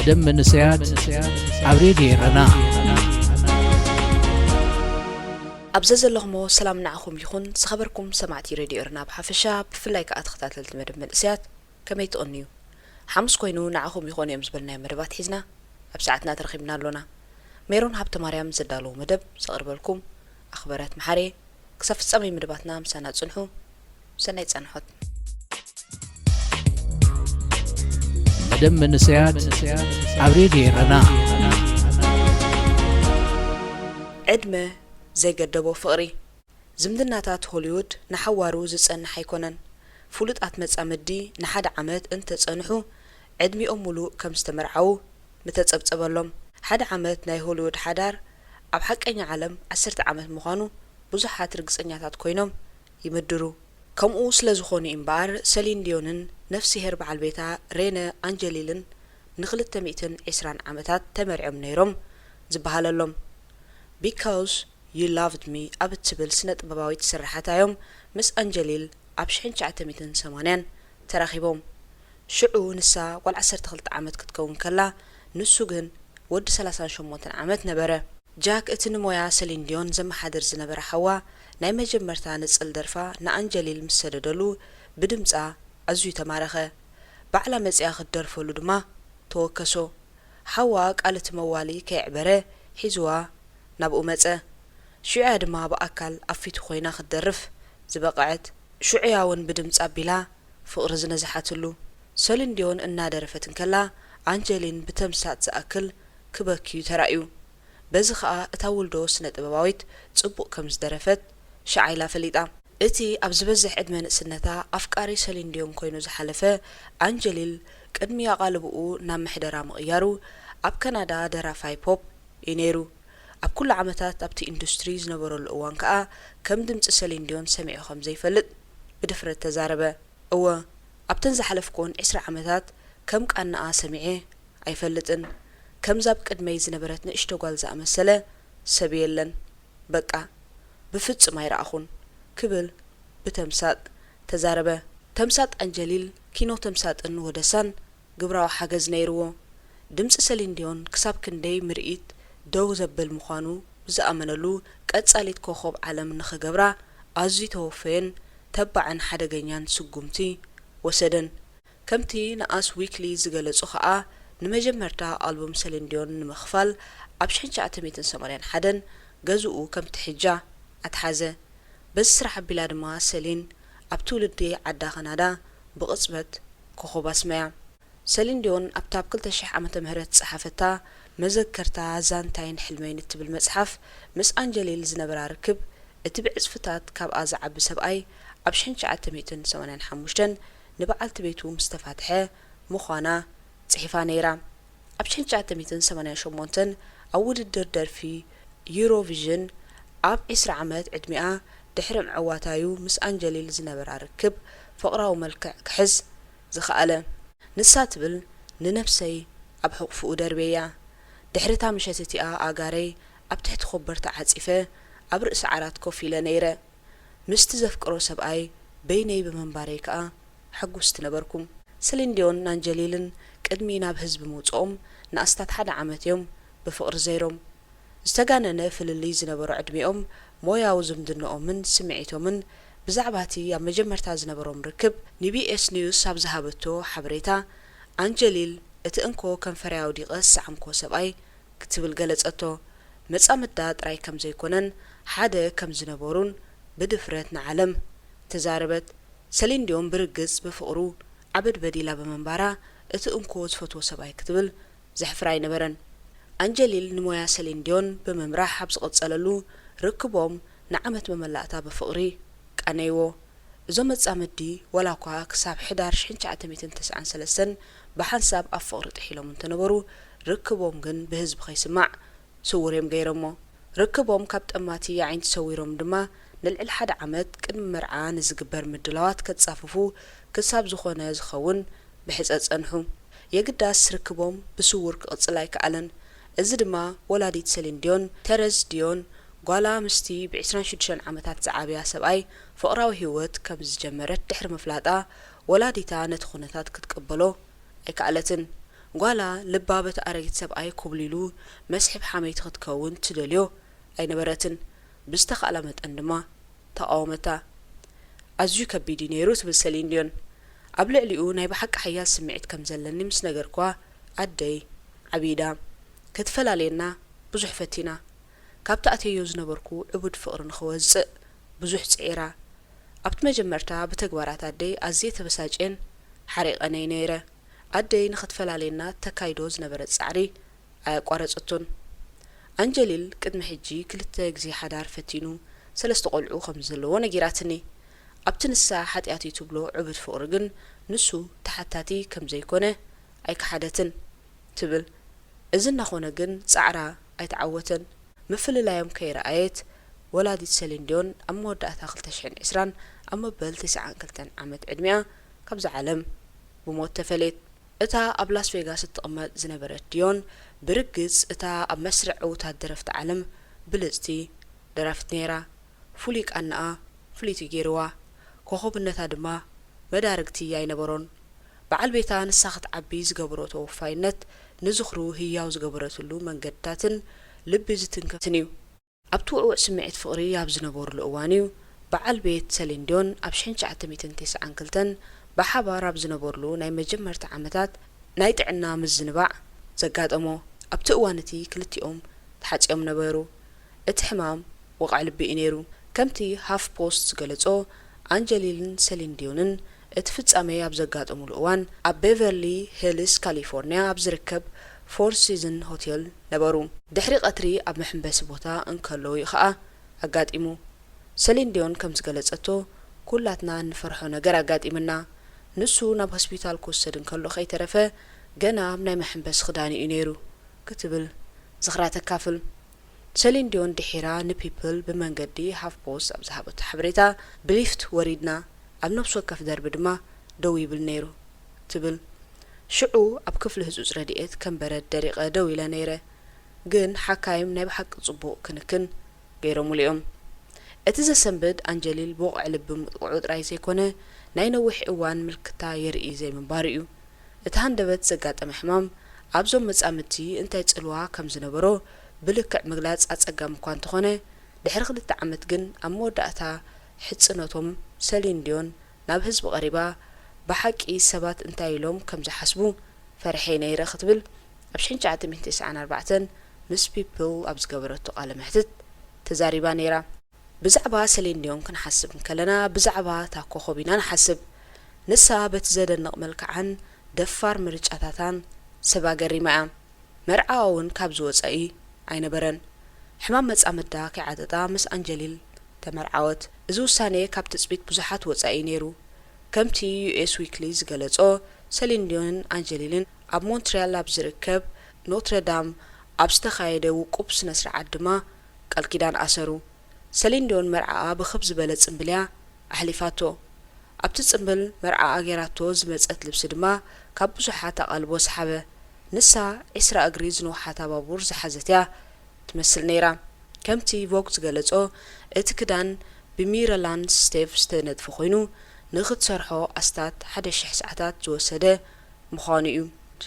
مدام منسيات عبريد يرنا أبزز اللهمو سلام نعخم يخون سخبركم سمعتي راديو إرنا بحفشة بفلايك أتختاتلت مدام منسيات كما يتقنيو حمس كوينو نعخم يخون يمزبلنا مربات حزنا أبساعتنا ترخيبنا لنا ميرون هابت مريم زدالو مدب سقربلكم أخبارات محاري كسف السامي مدباتنا مسانا تسنحو سنة تسنحوت مدام منسيات عبريد يرنا عدمة زي قدبو فقري زمدناتات هوليود نحوارو زصنح يكونن فلوط اتمص امدي نحد عمت انت تصنحو عدمي ملو كم استمرعو متتصبصبلهم حد عمت ناي هوليود حدار اب حقኛ عالم 10 عمت مخانو بزحات رغصنياتات كوينوم يمدرو كمو سلازخوني امبار سلين ديونن نفسي هرب على البيتا رينا انجليلن نخلت 120 عمتات تمرعم نيروم زبهاللهم because you loved me أبتبل سنة بباويت سرحتها يوم مس أنجليل أبشحن شعتميتن سمانين تراخيبهم شعو نسا والعسر تخلط عمت كتكون كلا نسوغن ود 30 عمت نبرة جاك اتنمويا سلين ديون زم حدر زنبرة حوا نايمة جمرتا نسأل درفا نا أنجليل مسددلو بدمزا أزوي تمارخة بعلا مزيا خدر فولو دما توكسو حوا قالت موالي كيعبره حيزوا نابو مزا شعيا دما بأكل أفيت خوينا خدرف زبقعت شعياون بدمز أبلا فقر زنزحاتلو سلين ديون إنا درفتن كلا أنجلين بتمسات زأكل كبكيو ترأيو بزخاء اتاولدو سنة بباويت تصبق كمز درفت شعيلا فليطا اتي أبزبزح عدمان سنتا أفكاري سلين ديون كوينو زحلفة أنجليل قدمي غالبقو نام محدرا مغيارو أب كندا درافاي بوب ينيرو أب كل عمتات أبتي إندستريز نبرو الأوان كأ كم دمت سلين ديون سمعو خمزي فلت بدفرة تزاربة أو أب تنزح لفكون 10 عمتات كم كأنا سمعيه أي فلتن كم زاب قدمي زنبرت نشتغل زا مسألة سبيلن بقى بفتس ما يرأخون كبل بتمسات تزاربة تمسات أنجليل كينو تمسات أنو ودسان قبراو حاجز نيرو دمس سلين ديون كساب كندي مرئيت دو زبل مخانو زأمنلو قصاليت كوخب عالم نخغبرا ازي توفين تبعن حدغنيان سغمتي وسدن كمتي ناس ويكلي زغلصو خا نمجمرتا ألبوم سلين ديون نمخفال ابشن 980 حدن غزو كم تحجا اتحازه بس سرح بلاد ما سلين ابتولدي عدا خنادا بقصبت كوخب اسمع سلين ديون ابتاب كل تشح عمت مهرت صحافتا مذكرتا زانتاين حلمين تبل مصحف مس أنجليل زنبرا ركب اتبع صفتات كاب ازعب سباي ابشن 985 نبعلت بيتو مستفاتحه مخانا صحيفه نيرا ابشن 988 اود الدردر في يوروفيجن اب 10 عمت عدمئه دحر معواتايو مس أنجليل زنبرا ركب فقراو ملكع كحز زخاله نساتبل ننفسي اب حقفو دربيا دحرتا مشاتتي آغاري اب تحت خبرتا عاصفه اب رأس عرات كوفيله نيره مستزفقرو سباي بيني بمنباريكا حقوست نبركم سلين ديون نانجليلن قدمينا بحزب موصوم ناستات حدا عمت يوم بفقر زيروم استغاننا فللي زنبرو عدميوم موياو زمدنومن سمعيتومن بزعباتي يا مجمرتا زنبروم ركب نبي اس نيوز ابزهابتو حبريتا أنجليل اتنكو كم فرياو ديقس عمكو سباي كتبل قلصتو مصامدا طراي كم زيكونن حدا كم زنبورون بدفرت نعلم تزاربت سلين ديون برغص بفقرو عبد بديلا بمنبارا اتنكو تفتو سباي كتبل زحفراي نبرن أنجليل نمويا سلين ديون بممراح حبس قصللو ركبوم نعمت مملاتا بفقري قنيو زمت امدي ولا كوا كساب 1199 بحساب افقر تحيلهم تنبرو ركبوم جن بهزب خيسمع سوريم غيرمو ركبوم كابت اماتي عين تسويرهم دما نلعل حد عمد قدم مرعا نزغبر مدلوات كتصاففو كساب زخونه زخون بحصص انحو يقداس ركبوم بسور قصلاي كالن እዚ ድማ ወላዲት ሰሊን ዲዮን ተረዝ ዲዮን ጓላ ምስቲ ብ26 ዓመታት ዝዓብያ ሰብኣይ ፍቅራዊ ህይወት ከም ዝጀመረት ድሕሪ መፍላጣ ወላዲታ ነቲ ኩነታት ክትቀበሎ ኣይከኣለትን ጓላ ልባበት አረጊት ሰብኣይ ኮብሊሉ መስሕብ ሓመይት ክትከውን ትደልዮ ኣይነበረትን ብዝተኻእለ መጠን ድማ ተቃወመታ ኣዝዩ ከቢድ ነይሩ ትብል ሰሊን ዲዮን ኣብ ልዕሊኡ ናይ ብሓቂ ሓያል ስምዒት ከም ዘለኒ ምስ ነገርኳ ኣደይ ዓቢዳ ክትፈላለየና ብዙሕ ፈቲና ካብቲ ኣትዮ ዝነበርኩ ዕቡድ ፍቕሪ ንኽወፅእ ብዙሕ ጽዒራ ኣብቲ መጀመርታ ብተግባራት ኣደይ ኣዝየ ተበሳጨን ሓሪቐነይ ነይረ ኣደይ ንኽትፈላለየና ተካይዶ ዝነበረት ጻዕሪ ኣያቋረጸቶን ኣንጀሊል ቅድሚ ሕጂ 2 ግዜ ሓዳር ፈቲኑ 3 ቆልዑ ከም ዘለዎ ነጊራትኒ ኣብቲ ንሳ ሓጢኣት ትብሎ ዕቡድ ፍቕሪ ግን ንሱ ተሓታቲ ከም ዘይኮነ ኣይከሓደትን ትብል እዚ እናኾነ ግን ጻዕራ ኣይተዓወተን ምፍልላዮም ከይረኣየት ወላዲት ሰሊን ዲዮን ኣብ መወዳእታ 2020 ኣብ መበል 92 ዓመት ዕድሚኣ ካብዚ ዓለም ብሞት ተፈለየት እታ ኣብ ላስ ቬጋስ እትቕመጥ ዝነበረት ዲዮን ብርግጽ እታ ኣብ መስርዕ ዕውታት ደረፍቲ ዓለም ብልጽቲ ደራፊት ነይራ ፍሉይ ቃንኣ ፍሉይቲ ገይርዋ ኮኸብነታ ድማ መዳርግቲ ኣይነበሮን በዓል ቤታ ንሳ ክትዓቢ ዝገበረቶ ወፋይነት ንዝኽሩ ህያው ዝገበረትሉ መንገድታትን ልቢ ዝትንከትን እዩ ኣብቲ ውዕውዕ ስምዒት ፍቕሪ ኣብ ዝነበሩሉ እዋን እዩ በዓል ቤት ሰሊን ዲዮን ኣብ 1992 ብሓባር ኣብ ዝነበሩሉ ናይ መጀመርታ ዓመታት ናይ ጥዕና ምዝንባዕ ዘጋጠሞ ኣብቲ እዋን እቲ ክልቲኦም ተሓጺኦም ነበሩ እቲ ሕማም ወቕዕ ልቢ እዩ ነይሩ ከምቲ ሃፍ ፖስት ዝገለጾ አንጀሊልን ሰሊን ዲዮንን እቲ ፍጻሜ ኣብ ዘጋጠሙሉ እዋን ኣብ ቤቨርሊ ሂልስ ካሊፎርኒያ ኣብ ዝርከብ ፎር ሲዝን ሆቴል ነበሩ ድሕሪ ቀትሪ ኣብ መሕንበሲ ቦታ እንከለዉ ከዓ ኣጋጢሙ ሰሊን ዲዮን ከም ዝገለጸቶ ኩላትና ንፈርሖ ነገር ኣጋጢምና ንሱ ናብ ሆስፒታል ክወሰድ እንከሎ ከይተረፈ ገና ኣብ ናይ መሕንበሲ ክዳን እዩ ነይሩ ክትብል ዝኽራ ተካፍል ሰሊን ዲዮን ድሒራ ንፒፕል ብመንገዲ ሃፍ ፖስት ኣብ ዝሃበቶ ሓበሬታ ብሊፍት ወሪድና ኣብ ነፍሲ ወከፍ ደርቢ ድማ ደው ይብል ነይሩ ትብል ሽዑ ኣብ ክፍሊ ህጹጽ ረድኤት ከም በረድ ደሪቐ ደው ኢለ ነይረ ግን ሓካይም ናይ ብሓቂ ጽቡቕ ክንክን ገይሮሙሉ እዮም እቲ ዘሰንብድ አንጀሊል ብውቕዕ ልቢ ምጥቅዑ ጥራይ ዘይኮነ ናይ ነዊሕ እዋን ምልክታ የርኢ ዘይምንባር እዩ እቲ ሃንደበት ዘጋጠመ ሕማም ኣብዞም መጻምድቲ እንታይ ጽልዋ ከም ዝነበሮ ብልክዕ ምግላጽ ኣጸጋም እኳ እንተኾነ ድሕሪ 2 ዓመት ግን ኣብ መወዳእታ ሕጽነቶም ሰሊን ዲዮን ናብ ህዝቢ ቀሪባ ብሓቂ ሰባት እንታይ ኢሎም ከም ዝሓስቡ ፈርሐ ነይረ ክትብል ኣብ 1994 ምስ ፒፕል ኣብ ዝገበረቶ ቃለ መሕትት ተዛሪባ ነይራ ብዛዕባ ሰሊን ዲዮን ክንሓስብ እንከለና ብዛዕባ እታ ኮኸብ ኢና ንሓስብ ንሳ በቲ ዘደንቕ መልክዓን ደፋር ምርጫታታን ሰባ ገሪማ እያ መርዓ እውን ካብ ዝወፃኢ ኣይነበረን ሕማም መጻምዳ ከይዓጠጣ ምስ አንጀሊል ተመርዓወት እዚ ውሳኔ ካብ ትጽቢት ብዙሓት ወፃኢ ነይሩ ከምቲ ዩኤስ ዊክሊ ዝገለጾ ሰሊን ዲዮንን አንጀሊልን ኣብ ሞንትሪያል ኣብ ዝርከብ ኖትረዳም ኣብ ዝተኻየደ ውቁብ ስነ ስርዓት ድማ ቃል ኪዳን ኣሰሩ ሰሊን ዲዮን መርዓኣ ብኽብ ዝበለ ጽምብልያ ኣሕሊፋቶ ኣብቲ ጽምብል መርዓኣ ጌራቶ ዝመጸት ልብሲ ድማ ካብ ብዙሓት ኣቓልቦ ሰሓበ ንሳ 20 እግሪ ዝነውሓታ ባቡር ዝሓዘትያ ትመስል ነይራ ከምቲ ቮግ ዝገለጾ እቲ ክዳን ብሚረላን ስቴቭ ዝተነድፈ ኮይኑ ንኽትሰርሖ ኣስታት 1,000 ሰዓታት ዝወሰደ ምዃኑ እዩ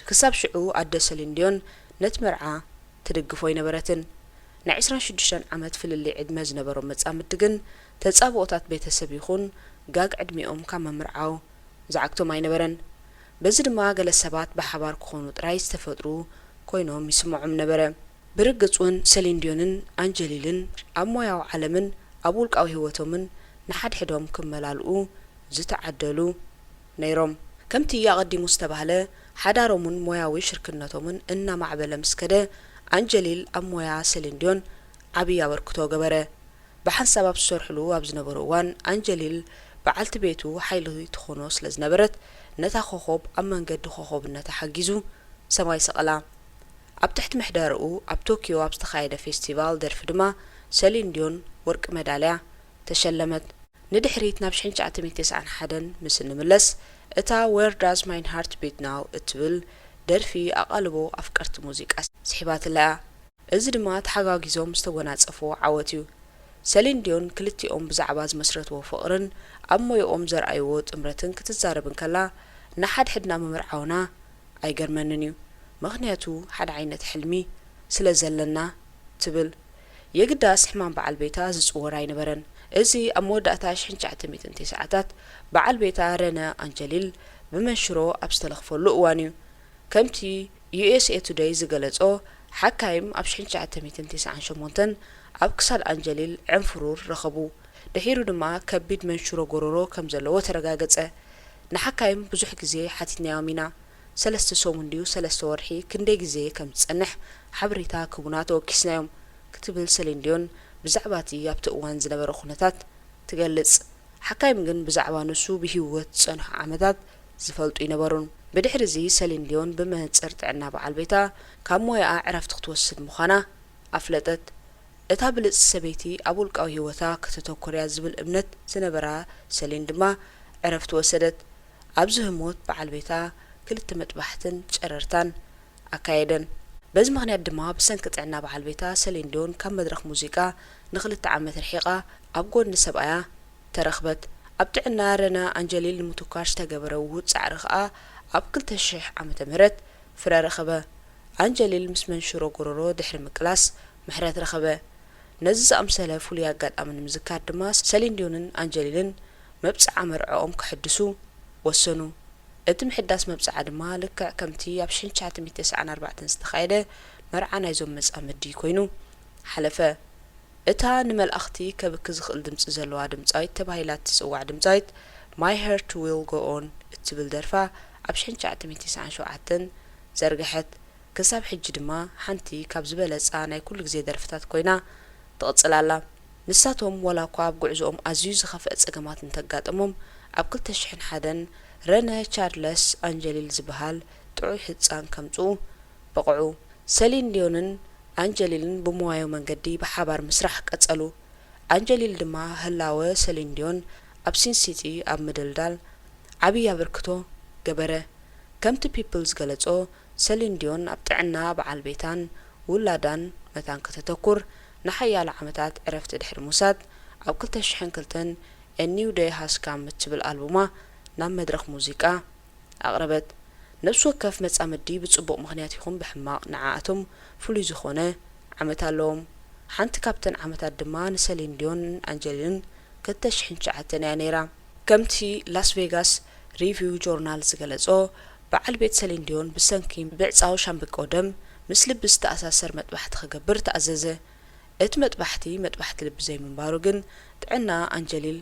ክሳብ ሽዑ ኣደ ሰሊን ዲዮን ነቲ መርዓ ትድግፎ ይነበረትን ናይ 26 ዓመት ፍልሊ ዕድመ ዝነበሮም መጻምድቲ ግን ተጻብኦታት ቤተሰብ ይኹን ጋግ ዕድሚኦም ካብ መምርዓው ዝዓግቶም ኣይነበረን በዚ ድማ ገለ ሰባት ብሓባር ክኾኑ ጥራይ ዝተፈጥሩ ኮይኖም ይስምዖም ነበረ ብርግጽውን ሰሊን ዲዮንን አንጀሊልን ኣብ ሞያዊ ዓለምን ኣብ ውልቃዊ ህይወቶምን ንሓድሕዶም ክመላልኡ ዝተዓደሉ ነይሮም ከምቲ ኣቐዲሙ ዝተባህለ ሓዳሮምን ሞያዊ ሽርክነቶምን እናማዕበለ ምስከደ አንጀሊል ኣብ ሞያ ሰሊን ዲዮን ዓብዪ ኣበርክቶ ገበረ ብሓንሳብ ኣብ ዝሰርሕሉ ኣብ ዝነበሩ እዋን አንጀሊል በዓልቲ ቤቱ ሓይሊ ትኾኖ ስለ ዝነበረት ነታ ኮኸብ ኣብ መንገዲ ኮኸብነታ ሓጊዙ ሰማይ ሰቐላ ኣብ ትሕቲ ምሕዳርኡ ኣብ ቶኪዮ ኣብ ዝተኻየደ ፌስቲቫል ደርፊ ድማ ሰሊን ዲዮን ወርቂ ሜዳልያ ተሸለመት ንድሕሪት ናብ 1991 ምስ ንምለስ እታ ዌር ዳዝ ማይን ሃርት ቢት ናው እትብል ደርፊ ኣቓልቦ ኣፍቀርቲ ሙዚቃ ስሒባትላ እዚ ድማ ተሓጋጊዞም ዝተወናጸፉ ዓወት እዩ ሰሊን ዲዮን ክልቲኦም ብዛዕባ ዝመስረትዎ ፍቕርን ኣብ ሞይኦም ዘርኣይዎ ጥምረትን ክትዛረብን ከላ ንሓድሕድና ምምርዓውና ኣይገርመንን እዩ ምክንያቱ ሓደ ዓይነት ሕልሚ ስለ ዘለና ትብል የግዳስ ሕማም በዓል ቤታ ዝጽወራ ይነበረን እዚ ኣብ መወዳእታ 1990ታት በዓል ቤታ ረነ አንጀሊል ብመንሽሮ ኣብ ዝተለኽፈሉ እዋን እዩ ከምቲ USA Today ዝገለጾ ሓካይም ኣብ 1998 ኣብ ክሳድ አንጀሊል ዕንፍሩር ረኸቡ ድሒሩ ድማ ከቢድ መንሽሮ ጎሮሮ ከም ዘለዎ ተረጋገጸ ንሓካይም ብዙሕ ግዜ ሓቲትናዮም ኢና 3 ሰሙን ድዩ 3 ወርሒ ክንደይ ግዜ ከም ዝጸንሕ ሓበሬታ ክቡና ተወኪስናዮም ክትብል ሰሊን ዲዮን ብዛዕባ እቲ ኣብቲ እዋን ዝነበረ ኩነታት ትገልጽ ሓካይም ግን ብዛዕባ ንሱ ብህይወት ዝጸንሑ ዓመታት ዝፈልጡ ይነበሩን ብድሕሪ እዚ ሰሊን ዲዮን ብመንጽር ጥዕና በዓል ቤታ ካብ ሞያኣ ዕረፍቲ ክትወስድ ምዃና ኣፍለጠት እታ ብልጽ ሰበይቲ ኣብ ውልቃዊ ህይወታ ከተተኮርያ ዝብል እምነት ዝነበራ ሰሊን ድማ ዕረፍቲ ወሰደት ኣብዚ ህሞት በዓል ቤታ ክልተ መጥባሕትን ጨረርታን ኣካየደን በዚ ምክንያት ድማ ብሰንኪ ጥዕና በዓል ቤታ ሰሊን ዲዮን ካብ መድረኽ ሙዚቃ ንኽልተ ዓመት ርሒቓ ኣብ ጎኒ ሰብኣያ ተረኽበት ኣብ ጥዕና ረነ አንጀሊል ንምትኳር ዝተገበረ ውሁድ ጻዕሪ ኸኣ ኣብ 2000 ዓመተ ምህረት ፍረ ረኸበ አንጀሊል ምስ መንሽሮ ጎሮሮ ድሕሪ ምቅላስ ምሕረት ረኸበ ነዚ ዝኣምሰለ ፍሉይ ኣጋጣሚ ንምዝካር ድማ ሰሊን ዲዮንን አንጀሊልን መብፅዓ መርዖኦም ክሕድሱ ወሰኑ እቲ ምሕዳስ መብፅዓ ድማ ልክዕ ከምቲ ኣብ 1994 ዝተኻየደ መርዓ ናይዞም መጻምዲ ኮይኑ ሓለፈ እታ ንመልእኽቲ ከብኪ ዝኽእል ድምፂ ዘለዋ ድምፃዊት ተባሂላ ትጽዋዕ ድምፃዊት My Heart Will Go On እትብል ደርፋ ኣብ 1997 ዘርግሐት ክሳብ ሕጂ ድማ ሓንቲ ካብ ዝበለጻ ናይ ኩሉ ግዜ ደርፍታት ኮይና ትቕጽላላ ንሳቶም ወላ እኳ ኣብ ጉዕዞኦም ኣዝዩ ዝኸፍአ ጸገማት እንተጋጠሞም ኣብ 2001 ረነ ቻርለስ አንጀሊል ዝበሃል ጥዑይ ህፃን ከምጽኡ በቕዑ ሰሊን ዲዮንን አንጀሊልን ብሞያዊ መንገዲ ብሓባር ምስራሕ ቀጸሉ አንጀሊል ድማ ህላወ ሰሊን ዲዮን ኣብ ሲን ሲቲ ኣብ ምድልዳል ዓብይ ኣበርክቶ ገበረ ከምቲ ፒፕል ዝገለጾ ሰሊን ዲዮን ኣብ ጥዕና በዓል ቤታን ውላዳን መታን ከተተኩር ንሓያሎ ዓመታት ዕረፍቲ ድሕሪ ሙሳድ ኣብ 2002 A New Day Has Come እትብል ኣልቡማ ናብ መድረኽ ሙዚቃ ኣቕረበት ነፍሲ ወከፍ መጻምዲ ብጽቡቕ ምኽንያት ይኹን ብሕማቕ ንዓኣቶም ፍሉይ ዝኾነ ዓመት ኣለዎም ሓንቲ ካብተን ዓመታት ድማ ንሰሊን ዲዮን አንጀሊልን 2009 እያ ነይራ ከምቲ ላስ ቬጋስ ሪቪው ጆርናል ዝገለጾ በዓል ቤት ሰሊን ዲዮን ብሰንኪ ብዕፃው ሻምብቆ ደም ምስ ልቢ ዝተኣሳሰር መጥባሕቲ ክገብር ተኣዘዘ እቲ መጥባሕቲ ልቢ ዘይምንባሩ ግን ጥዕና አንጀሊል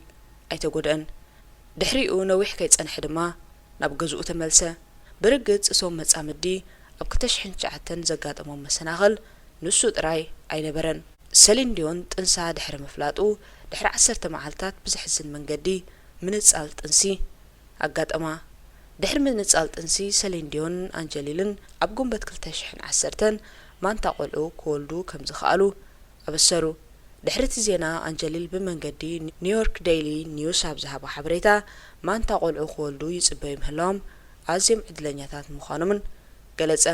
ኣይተጎድአን ድሕሪኡ ነዊሕ ከይጸንሐ ድማ ናብ ገዝኡ ተመልሰ ብርግጽ እሶም መጻምዲ ኣብ 2009 ዘጋጠሞም መሰናኽል ንሱ ጥራይ ኣይነበረን ሰሊን ዲዮን ጥንሳ ድሕሪ ምፍላጡ ድሕሪ 10 መዓልታት ብዝሕዝን መንገዲ ምንጻል ጥንሲ ኣጋጠማ ድሕሪ ምንጻል ጥንሲ ሰሊን ዲዮን አንጀሊልን ኣብ ጉንበት 2010 ማንታ ቆልዑ ክወልዱ ከም ዝኽኣሉ ኣበሰሩ ድሕሪ እቲ ዜና አንጀሊል ብመንገዲ ኒውዮርክ ዴይሊ ኒውስ ኣብ ዝሃቦ ሓበሬታ ማንታ ቆልዑ ክወልዱ ይጽበዩ ምህላዎም ኣዝዮም ዕድለኛታት ምዃኖምን ገለጸ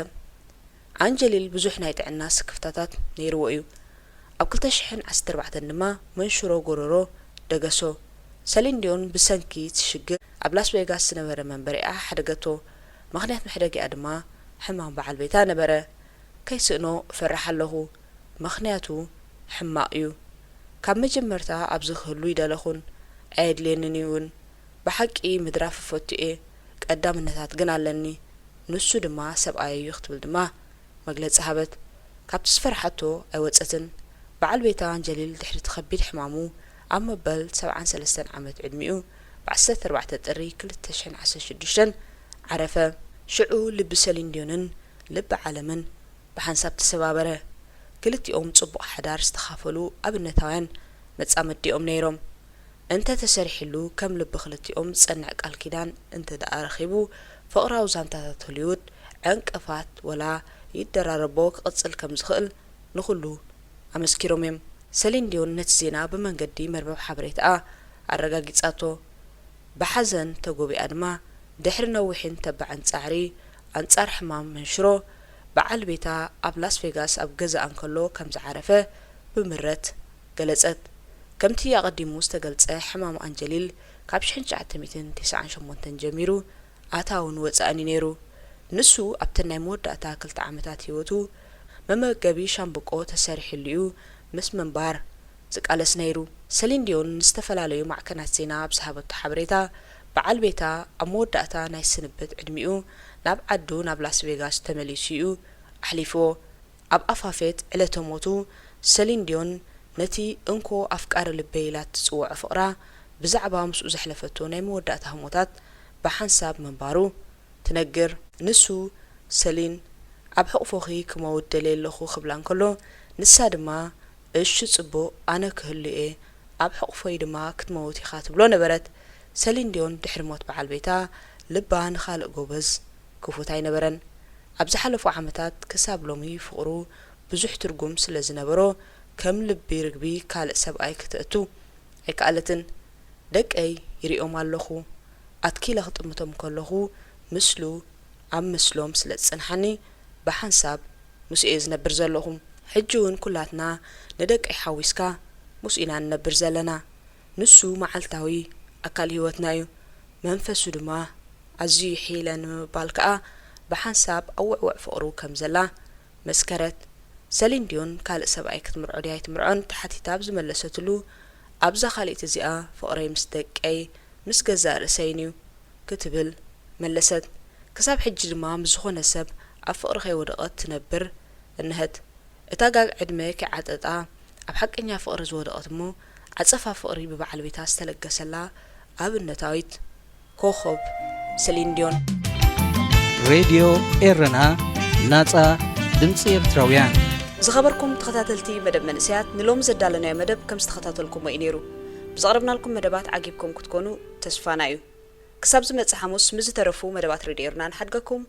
አንጀሊል ብዙሕ ናይ ጥዕና ስክፍታታት ነይርዎ እዩ ኣብ 2014 ድማ መንሽሮ ጎሮሮ ደገሶ ሰሊን ዲዮን ብሰንኪ ትሽግር ኣብ ላስ ቬጋስ ዝነበረ መንበሪኣ ሓደገቶ ምክንያት መሕደጊኣ ድማ ሕማም በዓል ቤታ ነበረ ከይስእኖ ፈራሕ ኣለኹ ምክንያቱ ሕማቕ እዩ ካብ መጀመርታ ኣብዚ ክህሉ ይደለኹን ኣየድልየንን እውን ብሓቂ ምድራፍ ፈትኤ ቀዳምነታት ግን ኣለኒ ንሱ ድማ ሰብኣይ እዩ ክትብል ድማ መግለጺ ሃበት ካብቲ ዝፈርሓቶ ኣይወፀትን በዓል ቤታ አንጀሊል ድሕሪ ተኸቢድ ሕማሙ ኣብ መበል 73 ዓመት ዕድሚኡ ብ14 ጥሪ 2016 ዓረፈ ሽዑ ልቢ ሰሊን ዲዮንን ልቢ ዓለምን ብሓንሳብ ተሰባበረ ክልቲኦም ጽቡቕ ሓዳር ዝተኻፈሉ ኣብነታውያን መጻምዲኦም ነይሮም እንተ ተሰሪሒሉ ከም ልቢ ክልቲኦም ጸንዕ ቃል ኪዳን እንተ ደኣ ረኺቡ ፍቕራዊ ዛንታታት ሆሊውድ ዕንቅፋት ወላ ይደራረቦ ክቕጽል ከም ዝኽእል ንኹሉ ኣመስኪሮም እዮም ሰሊን ዲዮን ነቲ ዜና ብመንገዲ መርበብ ሓበሬታ ኣረጋጊጻቶ ብሓዘን ተጎቢኣ ድማ ድሕሪ ነዊሕን ተባዕን ጻዕሪ ኣንጻር ሕማም መንሽሮ በዓል ቤታ ኣብ ላስ ቬጋስ ኣብ ገዛኣ እንከሎ ከም ዝዓረፈ ብምረት ገለጸት ከምቲ ኣቐዲሙ ዝተገልጸ ሕማም አንጀሊል ካብ 1998 ጀሚሩ ኣታውን ወጻእኒ ነይሩ ንሱ ኣብቲ ናይ መወዳእታ 2 ዓመታት ህይወቱ መመገቢ ሻምብቆ ተሰሪሕሉ እዩ ምስ መንባር ዝቃለስ ነይሩ። ሰሊን ዲዮን ንዝተፈላለዩ ማዕከናት ዜና ብዝሃበቶ ሓበሬታ በዓል ቤታ ኣብ መወዳእታ ናይ ስንብት ዕድሚኡ ናብ ዓዱ ናብ ላስ ቬጋስ ተመሊሱ እዩ ኣሕሊፍዎ። ኣብ ኣፋፌት ዕለተ ሞቱ ሰሊን ዲዮን ነቲ እንኮ ኣፍቃሪ ልበይ ኢላ ትጽውዖ ፍቕራ ብዛዕባ ምስኡ ዘሕለፈቶ ናይ መወዳእታ ህሞታት ብሓንሳብ መንባሩ ትነግር። ንሱ ሰሊን ኣብ ሕቑፎኺ ክመውት ደልየ ኣለኹ ክብላ እንከሎ ንሳ ድማ እሺ ጽቡቕ ኣነ ክህሉ እየ ኣብ ሕቑፎይ ድማ ክትመውት ኢኻ ትብሎ ነበረት። ሰሊን ዲዮን ድሕሪ ሞት በዓል ቤታ ልባ ንኻልእ ጎበዝ ክፉት ኣይነበረን። ኣብ ዝሓለፉ ዓመታት ክሳብ ሎሚ ፍቕሩ ብዙሕ ትርጉም ስለ ዝነበሮ ከም ልቢ ርግቢ ካልእ ሰብኣይ ክትእቱ ኣይከኣለትን። ደቀይ ይሪኦም ኣለኹ ኣትኪለ ክጥምቶም ከለኹ ምስሉ ኣብ ምስሎም ስለ ዝጸንሐኒ ብሓንሳብ ምስኡ እየ ዝነብር ዘለኹ። ሕጂ እውን ኩላትና ንደቀይ ሓዊስካ ምስኡ ኢና ንነብር ዘለና። ንሱ መዓልታዊ ኣካል ህይወትና እዩ። መንፈሱ ድማ ኣዝዩ ሒለ ንምባል ከዓ ብሓንሳብ ኣውዕውዕ ፍቕሩ ከም ዘላ መስከረት። ሰሊን ዲዮን ካልእ ሰብኣይ ክትምርዖ ድያ ኣይትምርዖን ተሓቲታ ብዝመለሰትሉ ኣብዛ ካልእቲ እዚኣ ፍቕረይ ምስ ደቀይ ምስ ገዛእ ርእሰይን እዩ ክትብል መለሰት። ክሳብ ሕጂ ድማ ምዝኾነ ሰብ ኣብ ፍቕሪ ከይወደቐት ትነብር እንህት። እታ ጋግ ዕድመ ከዓጠጣ ኣብ ሓቀኛ ፍቕሪ ዝወደቐት እሞ ዓጸፋ ፍቕሪ ብበዓል ቤታ ዝተለገሰላ ኣብነታዊት ኮኸብ ሰሊን ዲዮን። ሬድዮ ኤረና ናጻ ድምፂ ኤርትራውያን። ዝኸበርኩም ተኸታተልቲ መደብ መንእስያት ንሎሚ ዘዳለናዮ መደብ ከም ዝተኸታተልኩሞ እዩ ነይሩ። ብዘቕረብናልኩም መደባት ዓጊብኩም ክትኮኑ ተስፋና እዩ። ክሳብ ዝመጽእ ሐሙስ ምዝተረፉ መደባት ሬድዮ ኤረና ንሓድገኩም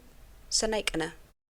ሰናይ ቀነ።